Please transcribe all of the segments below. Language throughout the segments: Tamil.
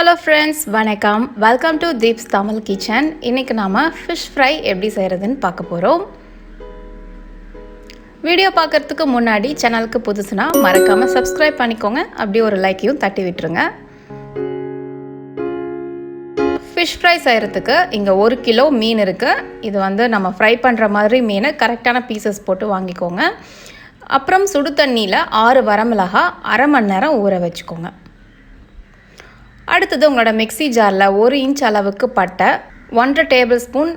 ஹலோ ஃப்ரெண்ட்ஸ், வணக்கம். Welcome to Deeps Tamil kitchen. இன்றைக்கி நாம் ஃபிஷ் ஃப்ரை எப்படி செய்கிறதுன்னு பார்க்க போகிறோம். வீடியோ பார்க்குறதுக்கு முன்னாடி சேனலுக்கு புதுசுனா மறக்காமல் சப்ஸ்கிரைப் பண்ணிக்கோங்க. அப்படியே ஒரு லைக்கையும் தட்டி விட்டுருங்க. ஃபிஷ் ஃப்ரை செய்கிறதுக்கு இங்கே 1 கிலோ மீன் இருக்குது. இது நம்ம ஃப்ரை பண்ணுற மாதிரி மீனை கரெக்டான பீசஸ் போட்டு வாங்கிக்கோங்க. அப்புறம் சுடு தண்ணியில் 6 வரமிளகா அரை மணி நேரம் ஊற வச்சுக்கோங்க. அடுத்தது உங்களோட மிக்ஸி ஜாரில் 1 இன்ச் அளவுக்கு பட்டை, 1.5 டேபிள் ஸ்பூன்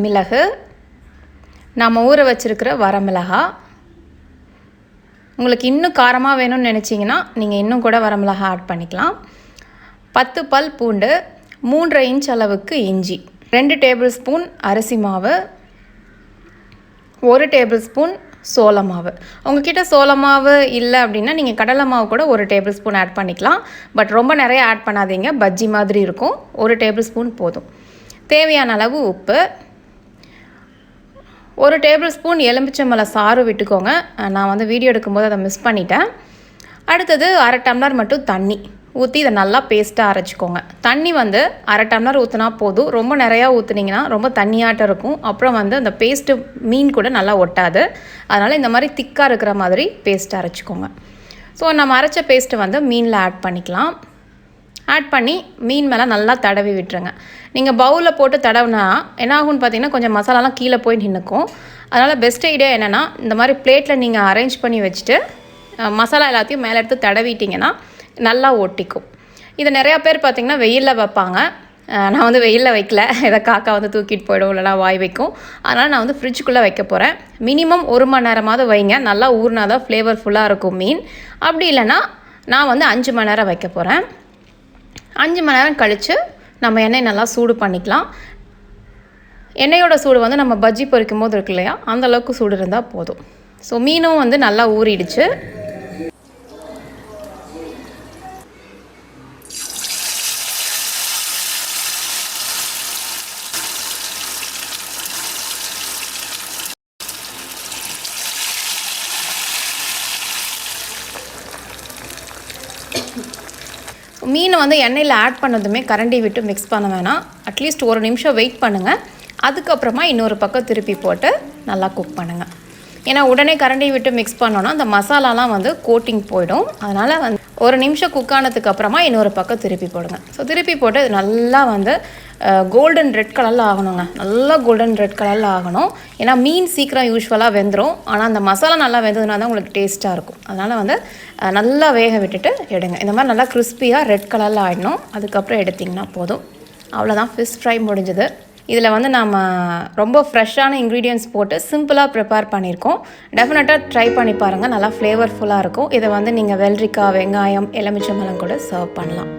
மிளகு, நம்ம ஊற வச்சுருக்கிற வரமிளகா. உங்களுக்கு இன்னும் காரமாக வேணும்னு நினச்சிங்கன்னா நீங்கள் இன்னும் கூட வரமிளகா ஆட் பண்ணிக்கலாம். 10 பல் பூண்டு, 3.5 இன்ச் அளவுக்கு இஞ்சி, 2 டேபிள் ஸ்பூன் அரிசி மாவு, 1 டேபிள் ஸ்பூன் சோள மாவு. உங்ககிட்ட சோள மாவு இல்லை அப்படின்னா நீங்கள் கடலை மாவு கூட 1 டேபிள் ஸ்பூன் ஆட் பண்ணிக்கலாம். பட் ரொம்ப நிறைய ஆட் பண்ணாதீங்க, பஜ்ஜி மாதிரி இருக்கும். 1 டேபிள் ஸ்பூன் போதும். தேவையான அளவு உப்பு, 1 டேபிள் ஸ்பூன் எலுமிச்சம்பழ சாறு விட்டுக்கோங்க. நான் வீடியோ எடுக்கும்போது அதை மிஸ் பண்ணிட்டேன். அடுத்தது 1/2 டம்ளர் மட்டும் தண்ணி ஊற்றி இதை நல்லா பேஸ்ட்டாக அரைச்சிக்கோங்க. தண்ணி 1/2 டம்ளர் ஊற்றினா போதும். ரொம்ப நிறையா ஊற்றுனீங்கன்னா ரொம்ப தண்ணியாட்டம் இருக்கும். அப்புறம் அந்த பேஸ்ட்டு மீன் கூட நல்லா ஒட்டாது. அதனால் இந்த மாதிரி திக்காக இருக்கிற மாதிரி பேஸ்ட்டு அரைச்சிக்கோங்க. ஸோ நம்ம அரைச்ச பேஸ்ட்டு மீனில் ஆட் பண்ணிக்கலாம். ஆட் பண்ணி மீன் மேலே நல்லா தடவி விட்டுருங்க. நீங்கள் பவுலில் போட்டு தடவுனா என்ன ஆகும்னு பார்த்தீங்கன்னா கொஞ்சம் மசாலாலாம் கீழே போய் நின்றுக்கும். அதனால் பெஸ்ட் ஐடியா என்னென்னா இந்த மாதிரி பிளேட்டில் நீங்கள் அரேஞ்ச் பண்ணி வச்சுட்டு மசாலா எல்லாத்தையும் மேலே எடுத்து தடவிட்டிங்கன்னா நல்லா ஒட்டிக்கும். இதை நிறையா பேர் பார்த்திங்கன்னா வெயிலில் வைப்பாங்க. நான் வெயிலில் வைக்கல, இதை காக்கா தூக்கிட்டு போயிடும், இல்லைனா வாய் வைக்கும். அதனால் நான் ஃப்ரிட்ஜுக்குள்ளே வைக்க போகிறேன். மினிமம் 1 மணி நேரமாவது வைங்க. நல்லா ஊறினா தான் ஃப்ளேவர்ஃபுல்லாக இருக்கும் மீன். அப்படி இல்லைனா நான் 5 மணி நேரம் வைக்க போகிறேன். 5 மணி நேரம் கழித்து நம்ம எண்ணெய் நல்லா சூடு பண்ணிக்கலாம். எண்ணெயோட சூடு நம்ம பஜ்ஜி பொரிக்கும் போது இருக்கு இல்லையா, அந்தளவுக்கு சூடு இருந்தால் போதும். ஸோ மீனும் நல்லா ஊறிடுச்சு. மீனை எண்ணெயில் ஆட் பண்ணதுமே கரண்டி விட்டு மிக்ஸ் பண்ண வேணாம். அட்லீஸ்ட் 1 நிமிஷம் வெயிட் பண்ணுங்கள். அதுக்கப்புறமா இன்னொரு பக்கம் திருப்பி போட்டு நல்லா குக் பண்ணுங்கள். ஏன்னா உடனே கரண்டி விட்டு மிக்ஸ் பண்ணோன்னா அந்த மசாலாலாம் கோட்டிங் போயிடும். அதனால் 1 நிமிஷம் குக் ஆனதுக்கு அப்புறமா இன்னொரு பக்கம் திருப்பி போடுங்க. ஸோ திருப்பி போட்டு நல்லா கோல்டன் ரெட் கலரில் ஆகணுங்க. நல்லா கோல்டன் ரெட் கலரில் ஆகணும். ஏன்னா மீன் சீக்கிரம் யூஸ்வலாக வெந்துடும். ஆனால் அந்த மசாலா நல்லா வெந்ததுனா தான் உங்களுக்கு டேஸ்ட்டாக இருக்கும். அதனால் நல்லா வேக விட்டுட்டு எடுங்க. இந்த மாதிரி நல்லா கிறிஸ்பியாக ரெட் கலரில் ஆகிடணும். அதுக்கப்புறம் எடுத்திங்கன்னா போதும். அவ்வளோதான், ஃபிஷ் ஃப்ரை முடிஞ்சது. இதில் நம்ம ரொம்ப ஃப்ரெஷ்ஷான இன்க்ரீடியன்ட்ஸ் போட்டு சிம்பிளாக ப்ரிப்பேர் பண்ணியிருக்கோம். டெஃபினட்டாக ட்ரை பண்ணி பாருங்கள். நல்லா ஃப்ளேவர்ஃபுல்லாக இருக்கும். இதை நீங்கள் வெள்ளரிக்காய், வெங்காயம், எலுமிச்சம்பழம் கூட சர்வ் பண்ணலாம்.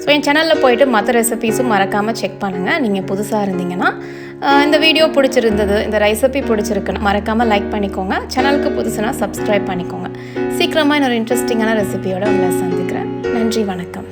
ஸோ என் சேனலில் போய்ட்டு மற்ற ரெசிபீஸும் மறக்காமல் செக் பண்ணுங்கள். நீங்கள் புதுசாக இருந்தீங்கன்னா இந்த வீடியோ பிடிச்சிருந்தது, இந்த ரெசிபி பிடிச்சிருக்குன்னு மறக்காமல் லைக் பண்ணிக்கோங்க. சேனலுக்கு புதுசுனா சப்ஸ்கிரைப் பண்ணிக்கோங்க. சீக்கிரமாக இன்னொரு இன்ட்ரெஸ்டிங்கான ரெசிபியோடு உங்களை சந்திக்கிறேன். நன்றி, வணக்கம்.